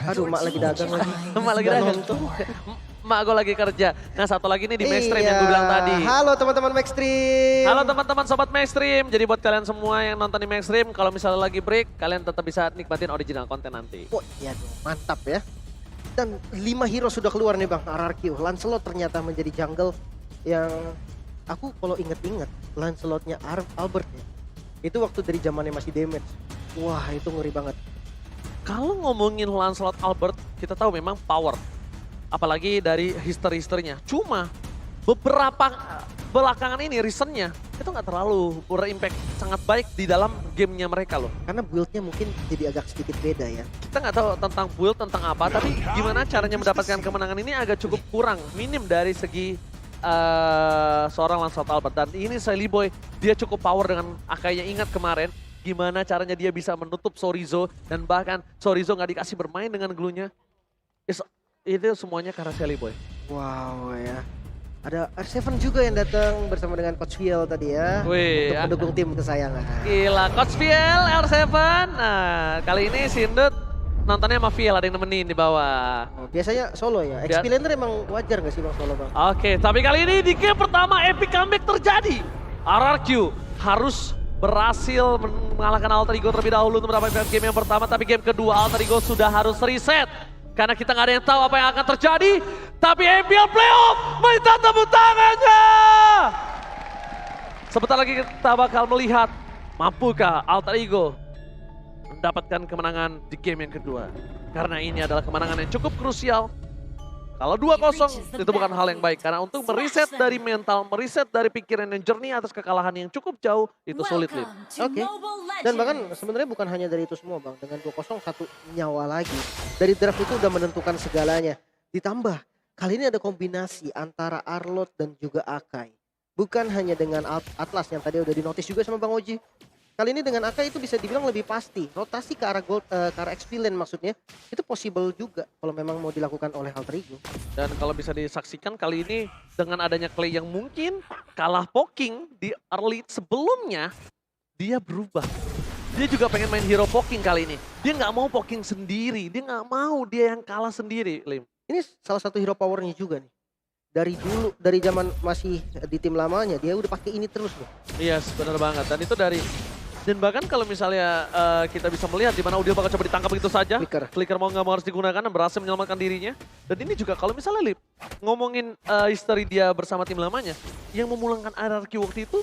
Aduh, mak lagi dagang lagi. Mak lagi Nggak dagang. nonton. Mak gue lagi kerja. Nah satu lagi nih di Mainstream Iya. yang gue bilang tadi. Halo teman-teman Maxstream. Halo teman-teman sobat Mainstream. Jadi buat kalian semua yang nonton di Mainstream, kalau misalnya lagi break, kalian tetap bisa nikmatin original konten nanti. Oh iya dong, mantap ya. Dan 5 hero sudah keluar nih Bang, RRQ. Lancelot ternyata menjadi jungle yang aku kalau inget-inget Lancelotnya Albert ya. Itu waktu dari zamannya masih damage. Wah itu ngeri banget. Kalau ngomongin Lancelot Albert, kita tahu memang power. Apalagi dari history-historinya. Cuma beberapa belakangan ini, recentnya, itu nggak terlalu berimpact sangat baik di dalam gamenya mereka loh. Karena build-nya mungkin jadi agak sedikit beda ya. Kita nggak tahu tentang build, tentang apa, tapi gimana caranya mendapatkan kemenangan ini agak cukup kurang. Minim dari segi seorang Lancelot Albert. Dan ini Silly Boy, dia cukup power dengan Akainya. Ingat kemarin, gimana caranya dia bisa menutup Sorizo. Dan bahkan Sorizo nggak dikasih bermain dengan glue-nya. Itu semuanya karena Silly Boy. Wow ya. Ada R7 juga yang datang bersama dengan Coach Viel tadi ya. Wih, untuk mendukung tim kesayangan. Gila, Coach Viel, R7. Nah, kali ini Sindut nontonnya sama Viel, ada yang nemenin di bawah. Oh, biasanya solo ya. XP laner emang wajar gak sih Bang solo Bang? Oke, tapi kali ini di game pertama epic comeback terjadi. RRQ harus berhasil mengalahkan Alter Ego terlebih dahulu untuk mendapatkan game yang pertama. Tapi game kedua Alter Ego sudah harus reset. Karena kita nggak ada yang tahu apa yang akan terjadi. Tapi MPL Playoff minta tepuk tangannya. Sebentar lagi kita bakal melihat mampukah Alter Ego mendapatkan kemenangan di game yang kedua. Karena ini adalah kemenangan yang cukup krusial. Kalau 2-0 itu bukan hal yang baik. Karena untuk meriset dari mental, meriset dari pikiran dan jernih atas kekalahan yang cukup jauh, itu sulit, Lip. Oke. Dan bahkan sebenarnya bukan hanya dari itu semua Bang. Dengan 2-0 satu nyawa lagi. Dari draft itu udah menentukan segalanya. Ditambah kali ini ada kombinasi antara Arlot dan juga Akai. Bukan hanya dengan Atlas yang tadi udah dinotis juga sama Bang Oji. Kali ini dengan Akai itu bisa dibilang lebih pasti. Rotasi ke arah gold, ke arah XP lane maksudnya. Itu possible juga kalau memang mau dilakukan oleh Alter Ego. Dan kalau bisa disaksikan kali ini dengan adanya Clay yang mungkin kalah poking di early sebelumnya, dia berubah. Dia juga pengen main hero poking kali ini. Dia nggak mau poking sendiri, dia nggak mau dia yang kalah sendiri, Lim. Ini salah satu hero powernya juga nih. Dari dulu, dari zaman masih di tim lamanya, dia udah pakai ini terus loh. Iya, yes, benar banget. Dan itu dari... Dan bahkan kalau misalnya kita bisa melihat di mana Udil bakal coba ditangkap begitu saja. Flicker mau nggak mau harus digunakan dan berhasil menyelamatkan dirinya. Dan ini juga kalau misalnya Lip, ngomongin history dia bersama tim lamanya, yang memulangkan RRQ waktu itu,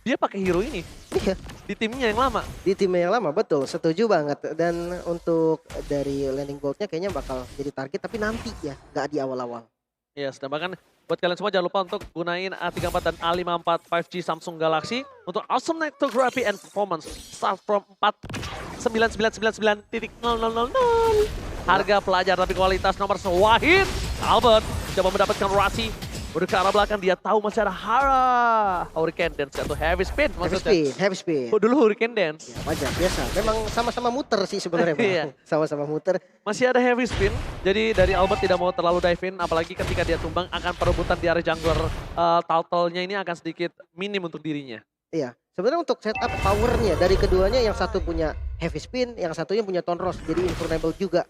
dia pakai hero ini. Iya. Di timnya yang lama. Di timnya yang lama, betul. Setuju banget. Dan untuk dari landing bolt-nya kayaknya bakal jadi target, tapi nanti ya, nggak di awal-awal. Yes, dan bahkan buat kalian semua jangan lupa untuk gunain A34 dan A54 5G Samsung Galaxy untuk awesome photography and performance. Start from 49999.000. Harga pelajar tapi kualitas nomor sewahid. Albert coba mendapatkan Rasi. Udah ke arah belakang, dia tahu masih ada Hurricane Dance atau Heavy Spin maksudnya. Heavy spin. Oh, dulu Hurricane Dance. Ya, wajar, biasa. Memang sama-sama muter sih sebenarnya Bang. Iya. Sama-sama muter. Masih ada Heavy Spin, jadi dari Albert tidak mau terlalu dive in, apalagi ketika dia tumbang akan perebutan di area jungler. Turtle-nya ini akan sedikit minim untuk dirinya. Iya, sebenarnya untuk setup powernya dari keduanya yang satu punya heavy spin, yang satunya punya Tonros, jadi invulnerable juga.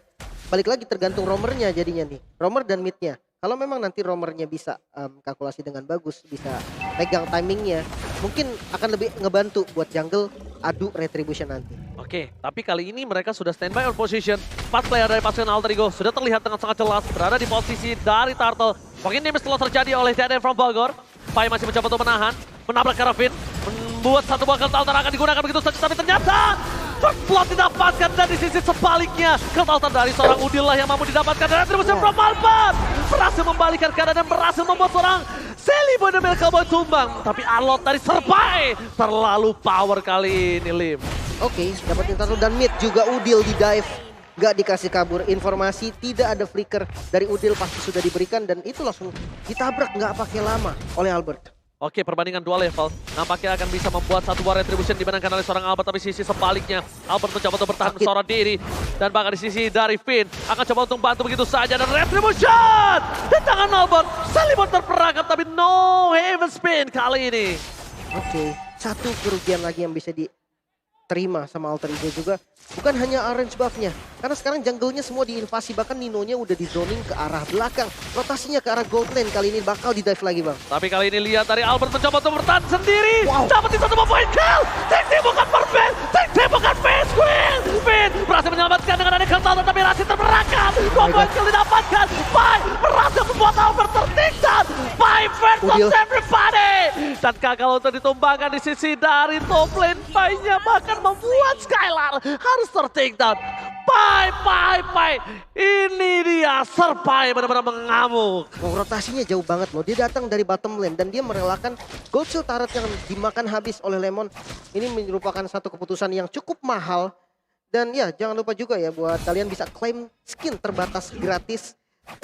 Balik lagi tergantung roamernya jadinya nih, roamer dan midnya. Kalau memang nanti roamernya bisa kalkulasi dengan bagus, bisa pegang timingnya, mungkin akan lebih ngebantu buat jungle adu retribution nanti. Oke, tapi kali ini mereka sudah standby on position. 4 player dari pasukan Alter Ego sudah terlihat dengan sangat jelas berada di posisi dari Turtle. Mungkin damage telah terjadi oleh Dead End from Valgor. Pai masih mencoba untuk menahan, menabrak Karafin, membuat satu bakal Altar akan digunakan begitu saja, tapi ternyata first blood didapatkan dan di sisi sebaliknya Altar dari seorang Udil lah yang mampu didapatkan dan retribusi from Malphite berhasil membalikkan keadaan dan berhasil membuat seorang Silly Boy dan Cowboy tumbang. Tapi Arlot dari Serpai terlalu power kali ini, Lim. Oke, dapetin Turtle dan mid juga Udil di dive. Gak dikasih kabur informasi, tidak ada flicker dari Udil pasti sudah diberikan dan itu langsung ditabrak nggak pakai lama oleh Albert. Oke, perbandingan dua level nampaknya akan bisa membuat satu buah retribution dimenangkan oleh seorang Albert, tapi sisi sebaliknya Albert mencoba untuk bertahan seorang diri dan bahkan di sisi dari Finn akan coba untuk bantu begitu saja dan retribution di tangan Albert. Salimon terperangkap tapi no heaven spin kali ini. Oke, satu kerugian lagi yang bisa diterima sama Alter Ego juga. Bukan hanya orange buff-nya. Karena sekarang jungle-nya semua diinvasi. Bahkan Nino-nya udah di zoning ke arah belakang. Rotasinya ke arah gold lane. Kali ini bakal di-dive lagi bang. Tapi kali ini lihat dari Albert mencoba untuk bertahan sendiri. Wow. Dapat di satu point kill. Tik bukan perfect. Tik bukan face queen. Finn berhasil menyelamatkan dengan ada kental tetapi Rasi terperangkap. 2 point kill didapatkan. Pai berhasil membuat Albert tertiksan. Pai versus everybody. Dan gagal untuk ditumbangkan di sisi dari top lane. Pai-nya bahkan membuat Skylar harus tertiksan. Pai. Ini dia Serpai benar-benar mengamuk. Wow, rotasinya jauh banget loh. Dia datang dari bottom lane dan dia merelakan gold shield turret yang dimakan habis oleh Lemon. Ini merupakan satu keputusan yang cukup mahal. Dan ya jangan lupa juga ya buat kalian bisa claim skin terbatas gratis.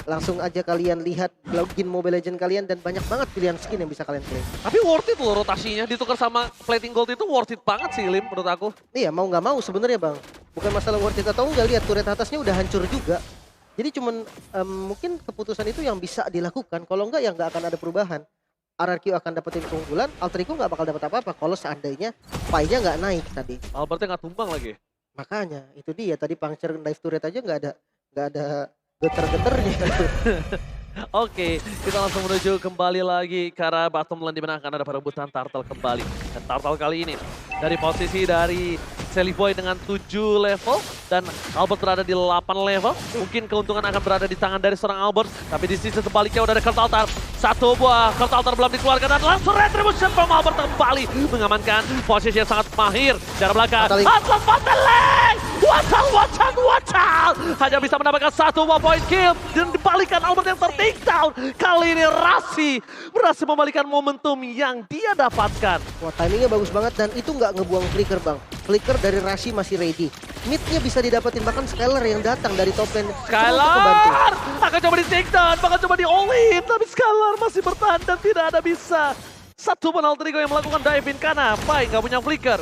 Langsung aja kalian lihat login Mobile Legends kalian dan banyak banget pilihan skin yang bisa kalian claim. Tapi worth it loh rotasinya. Ditukar sama plating gold itu worth it banget sih Lim menurut aku. Iya mau nggak mau sebenarnya bang. Bukan masalah worth it atau enggak, lihat turret atasnya udah hancur juga. Jadi cuman mungkin keputusan itu yang bisa dilakukan. Kalau enggak ya nggak akan ada perubahan. RRQ akan dapetin keunggulan, Alter Ego nggak bakal dapat apa-apa kalau seandainya Pai-nya nggak naik tadi. Albertnya nggak tumbang lagi. Makanya itu dia tadi puncture dive turret aja nggak ada geter-geternya. Oke, kita langsung menuju kembali lagi ke arah bottom lane di mana akan ada perebutan Turtle kembali. Dan Turtle kali ini dari posisi dari Sally Boy dengan 7 level dan Albert berada di 8 level. Mungkin keuntungan akan berada di tangan dari seorang Albert, tapi di sisi sebaliknya udah ada Kurt Altar. Satu buah Kurt Altar belum dikeluarkan dan langsung retribution from Albert kembali mengamankan posisi yang sangat mahir dari belakang. Atlas Pateleng! Watch out! Hanya bisa mendapatkan 1 point kill dan dibalikan Albert yang tertakedown. Kali ini Rasi berhasil membalikan momentum yang dia dapatkan. Wah timingnya bagus banget dan itu nggak ngebuang flicker bang. Flicker dari Rasi masih ready. Mid-nya bisa didapetin bahkan Skylar yang datang dari top lane. Skylar akan coba di takedown, bahkan coba di all-in. Tapi Skylar masih bertahan dan tidak ada bisa. Satu pun Alter Ego yang melakukan dive-in karena Pai nggak punya flicker.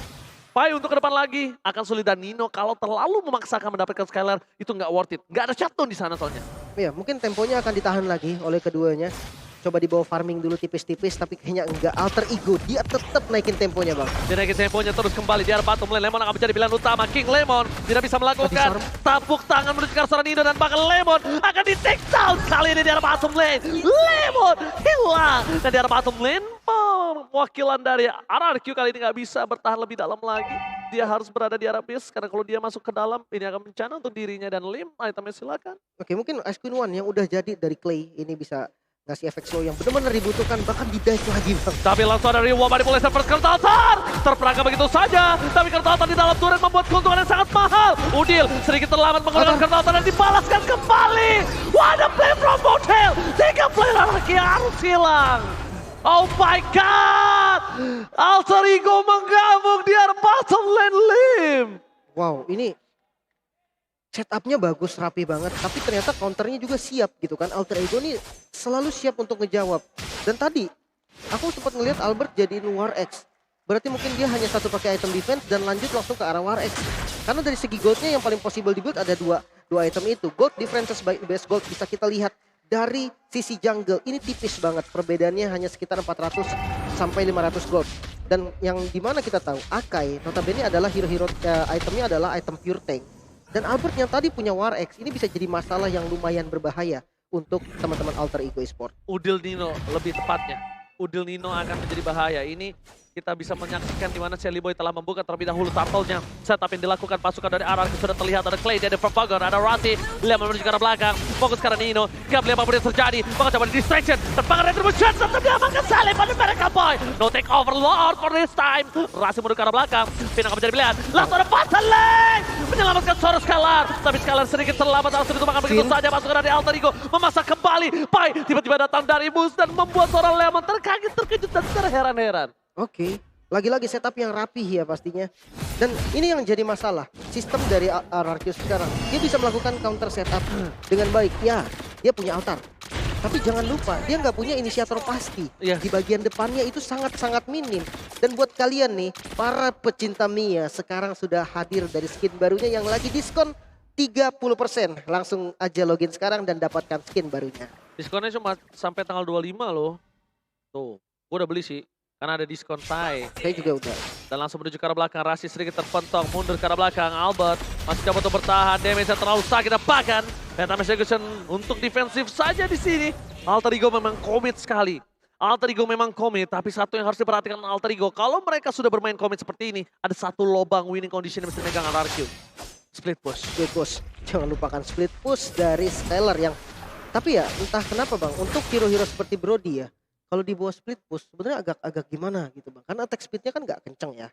Pai untuk ke depan lagi akan sulit dan Nino kalau terlalu memaksakan mendapatkan Skylar itu nggak worth it. Nggak ada shutdown di sana soalnya. Iya mungkin temponya akan ditahan lagi oleh keduanya. Coba dibawa farming dulu tipis-tipis tapi kayaknya enggak. Alter Ego dia tetap naikin temponya bang. Dia naikin temponya terus kembali di arah bottom lane. Lemon akan menjadi pilihan utama. King Lemon tidak bisa melakukan tapuk tangan menuju ke arah seorang Nino dan bahkan Lemon akan di take down kali ini di arah bottom lane. Lemon hilang dan di arah bottom lane wakilan dari RRQ kali ini nggak bisa bertahan lebih dalam lagi. Dia harus berada di arah base karena kalau dia masuk ke dalam ini akan bencana untuk dirinya dan Lim. Itemnya silakan. Oke mungkin Ice Queen One yang udah jadi dari Clay ini bisa ngasih efek slow yang benar-benar dibutuhkan bahkan di dive lagi bang. Tapi langsung ada reward dari mulai server Kurt Altar. Terperangkap begitu saja. Tapi Kurt Altar di dalam turret membuat keuntungan yang sangat mahal. Udil sedikit terlambat menggunakan Kurt Altar dan dibalaskan kembali. What a play from Motel. 3 player lagi harus hilang. Oh my god. Alter Ego menggabung di arah bottom lane Lim. Wow ini setupnya bagus, rapi banget. Tapi ternyata counternya juga siap gitu kan. Alter Ego nih selalu siap untuk ngejawab. Dan tadi aku sempat ngelihat Albert jadiin War X. Berarti mungkin dia hanya satu pakai item defense dan lanjut langsung ke arah War X. Karena dari segi goldnya yang paling possible di build ada dua item itu. Gold defenses by base gold bisa kita lihat dari sisi jungle. Ini tipis banget. Perbedaannya hanya sekitar 400 sampai 500 gold. Dan yang dimana kita tahu Akai notabene adalah hero-hero itemnya adalah item pure tank. Dan Albert yang tadi punya War X ini bisa jadi masalah yang lumayan berbahaya untuk teman-teman Alter Ego Esport. Udil Nino lebih tepatnya. Udil Nino akan menjadi bahaya. Ini kita bisa menyaksikan di mana Sally Boy telah membuka terlebih dahulu turtle-nya. Setup yang dilakukan pasukan dari RRQ sudah terlihat. Ada Clay, ada Propagor, ada Rati. Liam menuju ke arah belakang. Fokus ke arah Nino. Gak boleh apapun yang terjadi. Maka coba di distraction. Terpakai retribution. Tetap diamankan Sally pada mereka boy. No take overlord for this time. Rasi menuju ke arah belakang. Finn akan menjadi pilihan. Langsung ada Pateleng. Menyelamatkan suara Skylar. Tapi Skylar sedikit terlambat. Langsung ditumbangkan begitu saja. Pasukan dari Alter Ego memasak kembali. Pai tiba-tiba datang dari bus dan membuat seorang Lemon terkaget, terkejut dan terheran-heran. Oke, lagi-lagi setup yang rapih ya pastinya. Dan ini yang jadi masalah. Sistem dari RRQ sekarang. Dia bisa melakukan counter setup dengan baik. Ya, dia punya altar. Tapi jangan lupa, dia nggak punya inisiator pasti. Iya. Di bagian depannya itu sangat-sangat minim. Dan buat kalian nih, para pecinta Mia sekarang sudah hadir dari skin barunya yang lagi diskon 30%. Langsung aja login sekarang dan dapatkan skin barunya. Diskonnya cuma sampai tanggal 25 loh. Tuh, gue udah beli sih. Karena ada diskon Thai. Saya juga udah. Dan langsung menuju ke arah belakang. Rasi sedikit terpentok, mundur ke arah belakang. Albert masih coba untuk bertahan. Damage-nya terlalu sakit dan bahkan Phantom Execution untuk defensif saja di sini. Alter Ego memang komit sekali. Alter Ego memang komit, tapi satu yang harus diperhatikan Alter Ego. Kalau mereka sudah bermain komit seperti ini, ada satu lobang winning condition yang mesti megang RRQ. Split push. Split push. Jangan lupakan split push dari Stellar yang... Tapi ya entah kenapa bang, untuk hero-hero seperti Brody ya, kalau di bawah split push sebenarnya agak gimana gitu bang. Karena attack speednya kan nggak kenceng ya.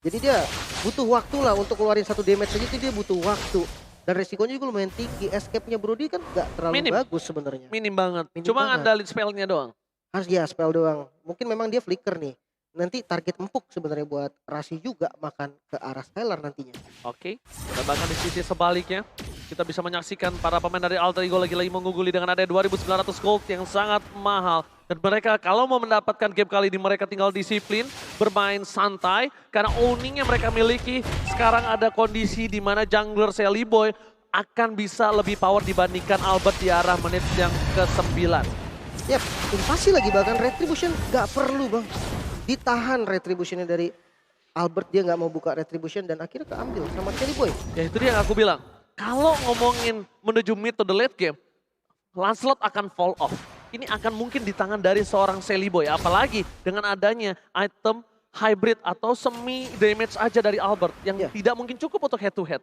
Jadi dia butuh waktu lah untuk keluarin satu damage saja, itu dia butuh waktu. Dan resikonya juga lumayan tinggi. Escape-nya Brody kan nggak terlalu bagus sebenarnya. Minim banget. Minim Cuma banget. ngandalin spellnya doang. Harus ya spell doang. Mungkin memang dia flicker nih. Nanti target empuk sebenarnya buat Rasi juga makan ke arah Stellar nantinya. Oke, dan bahkan di sisi sebaliknya kita bisa menyaksikan para pemain dari Alter Ego lagi-lagi mengungguli dengan ada 2.900 gold yang sangat mahal. Dan mereka kalau mau mendapatkan game kali ini mereka tinggal disiplin, bermain santai. Karena owning yang mereka miliki sekarang ada kondisi di mana jungler Sally Boy akan bisa lebih power dibandingkan Albert di arah menit yang ke-9. Yap, invasi lagi bahkan Retribution gak perlu bang. Ditahan Retributionnya dari Albert, dia nggak mau buka Retribution dan akhirnya keambil sama Cherry Boy. Ya itu dia yang aku bilang. Kalau ngomongin menuju mid to the late game, Lancelot akan fall off. Ini akan mungkin di tangan dari seorang Sally Boy. Apalagi dengan adanya item hybrid atau semi damage aja dari Albert yang tidak mungkin cukup untuk head to head.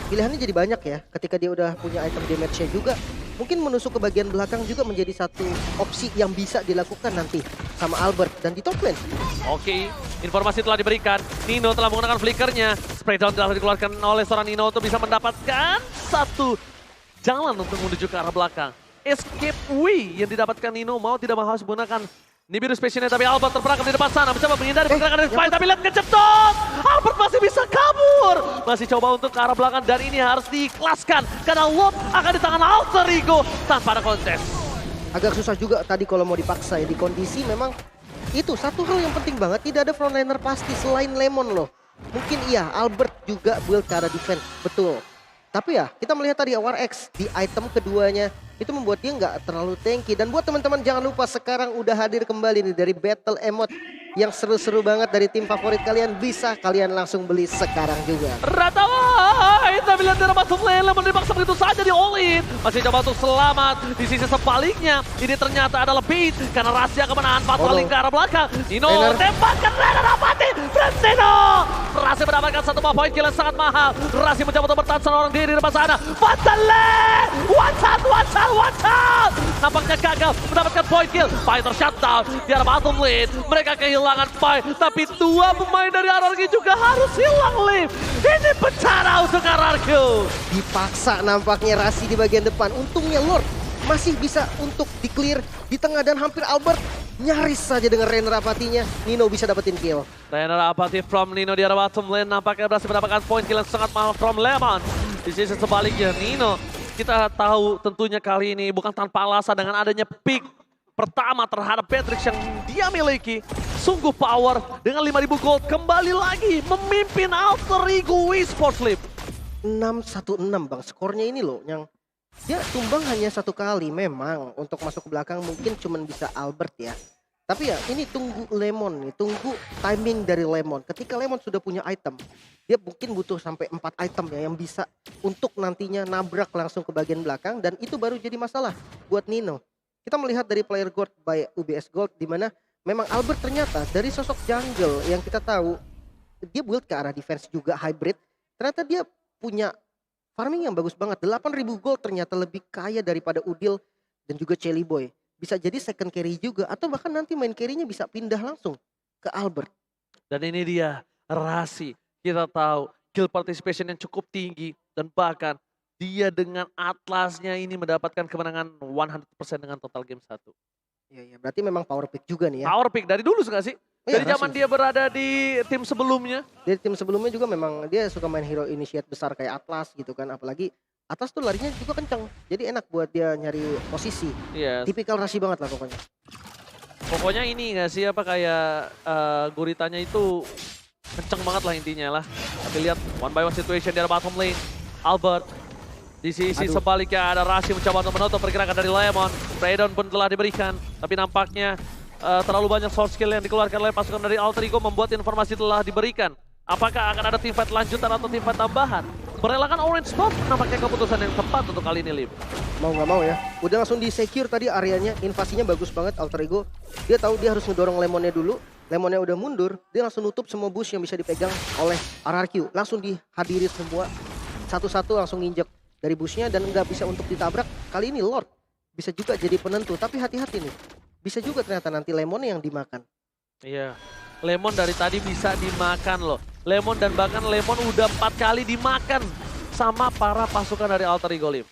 Pilihannya jadi banyak ya ketika dia udah punya item damage-nya juga. Mungkin menusuk ke bagian belakang juga menjadi satu opsi yang bisa dilakukan nanti sama Albert dan di top lane. Oke, informasi telah diberikan. Nino telah menggunakan flickernya. Spray down telah dikeluarkan oleh seorang Nino untuk bisa mendapatkan satu jalan untuk menuju ke arah belakang. Escape way yang didapatkan Nino mau tidak mau harus menggunakan Nibiru Space-nya, tapi Albert terperangkap di depan sana. Mencoba menghindari pergerakan dari Spy, tapi lihat kecetot. Albert masih bisa kabur. Masih coba untuk ke arah belakang dan ini harus diikhlaskan. Karena lob akan di tangan Alter Ego tanpa ada kontes. Agak susah juga tadi kalau mau dipaksa ya. Di kondisi memang itu satu hal yang penting banget. Tidak ada frontliner pasti selain Lemon loh. Mungkin iya Albert juga build ke arah defense, betul. Tapi ya kita melihat tadi War X di item keduanya itu membuat dia nggak terlalu tanky. Dan buat teman-teman jangan lupa sekarang udah hadir kembali nih dari Battle Emote yang seru-seru banget dari tim favorit kalian. Bisa kalian langsung beli sekarang juga. Ratawa, tapi lihat dari masuk Lemon dipaksa begitu saja di all in. Masih coba untuk selamat. Di sisi sebaliknya ini ternyata adalah beat karena Rahasia akan menahan patroli ke arah belakang. Nino tembakan Rainer Apati. Brentino. Rahasia mendapatkan satu poin kill yang sangat mahal. Rahasia mencoba untuk bertahan seorang diri di depan sana. Fatale! One shot! Nampaknya gagal mendapatkan point kill. Fighter shutdown di arah bottom lane. Mereka kehilangan Pai, tapi dua pemain dari RRQ juga harus hilang live. Ini bencana untuk RRQ. Dipaksa nampaknya Rasi di bagian depan. Untungnya Lord masih bisa untuk di-clear di tengah dan hampir Albert nyaris saja dengan Rainer Apatinya. Nino bisa dapetin kill. Rainer Apati from Nino di arah bottom lane nampaknya berhasil mendapatkan point kill yang sangat mahal from Lemon. Di sisi sebaliknya Nino, kita tahu tentunya kali ini bukan tanpa alasan dengan adanya pick pertama terhadap Patrick yang dia miliki. Sungguh power dengan 5.000 gold kembali lagi memimpin Alter Ego Esports League. 6-1-6 bang, skornya ini loh yang dia tumbang hanya satu kali. Memang untuk masuk ke belakang mungkin cuman bisa Albert ya. Tapi ya ini tunggu Lemon nih, tunggu timing dari Lemon. Ketika Lemon sudah punya item, dia mungkin butuh sampai 4 item ya yang bisa untuk nantinya nabrak langsung ke bagian belakang. Dan itu baru jadi masalah buat Nino. Kita melihat dari player gold by UBS Gold di mana memang Albert ternyata dari sosok jungle yang kita tahu dia build ke arah defense juga hybrid. Ternyata dia punya farming yang bagus banget. 8.000 gold ternyata lebih kaya daripada Udil dan juga Cherry Boy. Bisa jadi second carry juga atau bahkan nanti main carry-nya bisa pindah langsung ke Albert. Dan ini dia Rasi. Kita tahu kill participation yang cukup tinggi dan bahkan dia dengan Atlasnya ini mendapatkan kemenangan 100% dengan total game 1. Iya, berarti memang power pick juga nih ya. Power pick dari dulu nggak sih? Dari Iya, zaman dia berada di tim sebelumnya. Dari tim sebelumnya juga memang dia suka main hero initiate besar kayak Atlas gitu kan. Apalagi Atlas tuh larinya juga kencang. Jadi enak buat dia nyari posisi. Iya. Tipikal Rasi banget lah pokoknya. Pokoknya ini nggak sih apa kayak guritanya itu kenceng banget lah intinya lah. Tapi lihat one by one situation di bottom lane. Albert. Di sisi sebaliknya ada Rasi mencoba untuk menutup pergerakan dari Lemon. Spraydon pun telah diberikan. Tapi nampaknya terlalu banyak source skill yang dikeluarkan oleh pasukan dari Alter Ego membuat informasi telah diberikan. Apakah akan ada teamfight lanjutan atau teamfight tambahan? Merelakan Orange Buff nampaknya keputusan yang tepat untuk kali ini, Lim. Mau nggak mau ya, udah langsung di-secure tadi areanya, invasinya bagus banget Alter Ego. Dia tahu dia harus ngedorong Lemonnya dulu, Lemonnya udah mundur, dia langsung nutup semua bush yang bisa dipegang oleh RRQ. Langsung dihadiri semua, satu-satu langsung nginjek dari bushnya dan nggak bisa untuk ditabrak. Kali ini Lord bisa juga jadi penentu, tapi hati-hati nih. Bisa juga ternyata nanti Lemonnya yang dimakan. Iya, Lemon dari tadi bisa dimakan loh. Lemon dan bahkan Lemon udah 4 kali dimakan sama para pasukan dari Alter Ego, Lim.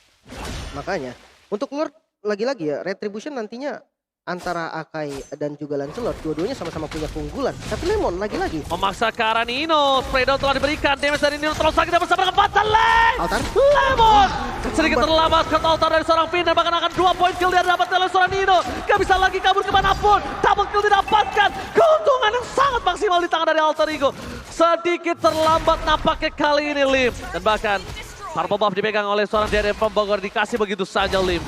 Makanya, untuk Lord lagi-lagi ya, Retribution nantinya antara Akai dan juga Lancelot, dua-duanya sama-sama punya keunggulan. Tapi Lemon lagi-lagi Memaksa ke arah Nino, spray down telah diberikan, damage dari Nino terlalu sakit dan bersama dengan Fatalay. Altar. Lemon sedikit terlambat, cut altar dari seorang Finn dan bahkan akan 2 poin kill dia dapat oleh seorang Nino. Gak bisa lagi kabur kemanapun, double kill didapatkan, keuntungan yang sangat maksimal di tangan dari Alter Ego. Sedikit terlambat nampaknya kali ini, Lim. Dan bahkan purple buff dipegang oleh seorang DRM from Bogor, dikasih begitu saja, Lim.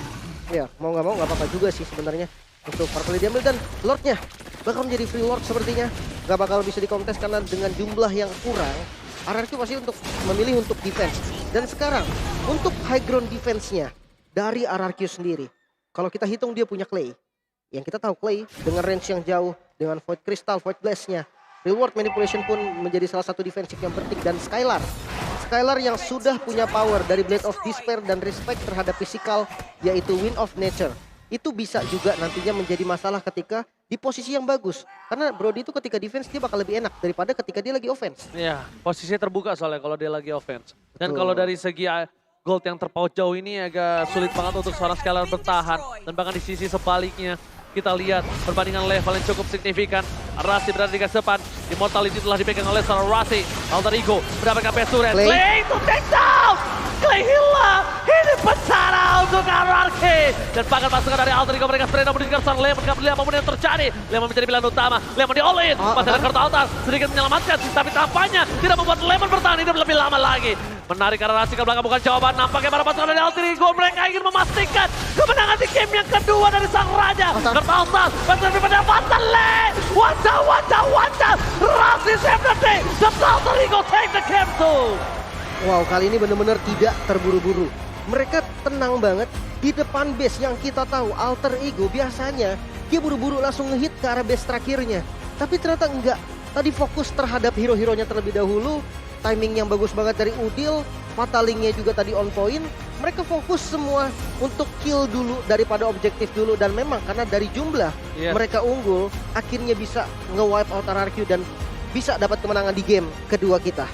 Ya, mau nggak mau nggak apa-apa juga sih sebenarnya. Untuk Purple diambil dan Lordnya bakal menjadi free Lord sepertinya. Gak bakal bisa dikontes karena dengan jumlah yang kurang, RRQ pasti untuk memilih untuk defense. Dan sekarang untuk high ground defense-nya dari RRQ sendiri. Kalau kita hitung dia punya Clay. Yang kita tahu Clay dengan range yang jauh, dengan Void Crystal, Void Blast-nya. Reward Manipulation pun menjadi salah satu defensif yang penting. Dan Skylar yang sudah punya power dari Blade of Despair dan respect terhadap physical, yaitu Wind of Nature. Itu bisa juga nantinya menjadi masalah ketika di posisi yang bagus. Karena Brody itu ketika defense dia bakal lebih enak daripada ketika dia lagi offense. Iya, posisinya terbuka soalnya kalau dia lagi offense. Dan Betul. kalau dari segi gold yang terpaut jauh ini agak sulit banget untuk seorang Skylar bertahan. Dan bahkan di sisi sebaliknya kita lihat perbandingan level yang cukup signifikan. Rasi berada di garis depan. Immortality telah dipegang oleh seorang Rasi. Alter Ego mendapatkan Pesuren. Clay to take down! Clay hilang! Ini bencana untuk RRQ! Dan bahkan pasukan dari Alter Ego mereka spray down menunjukkan seorang Lemon. Gak peduli apapun yang terjadi. Lemon menjadi pilihan utama. Lemon di all-in. Masih ada kartu altar. Sedikit menyelamatkan. Tapi tampaknya tidak membuat Lemon bertahan hidup lebih lama lagi. Menarik karena Rasi ke belakang bukan jawaban. Nampaknya para pasukan dari Alter Ego mereka ingin memastikan kemenangan di game yang kedua dari sang raja. Kartu altar. Berterima pada Fatalay. Wajah. Rasi save the day. The Alter Ego take the game too. Wow, kali ini benar-benar tidak terburu-buru. Mereka tenang banget di depan base yang kita tahu Alter Ego biasanya dia buru-buru langsung ngehit ke arah base terakhirnya. Tapi ternyata enggak. Tadi fokus terhadap hero-heronya terlebih dahulu. Timing yang bagus banget dari Udil. Fatalingnya juga tadi on point. Mereka fokus semua untuk kill dulu daripada objektif dulu. Dan memang karena dari jumlah mereka unggul, akhirnya bisa nge-wipe out RRQ dan bisa dapat kemenangan di game kedua kita.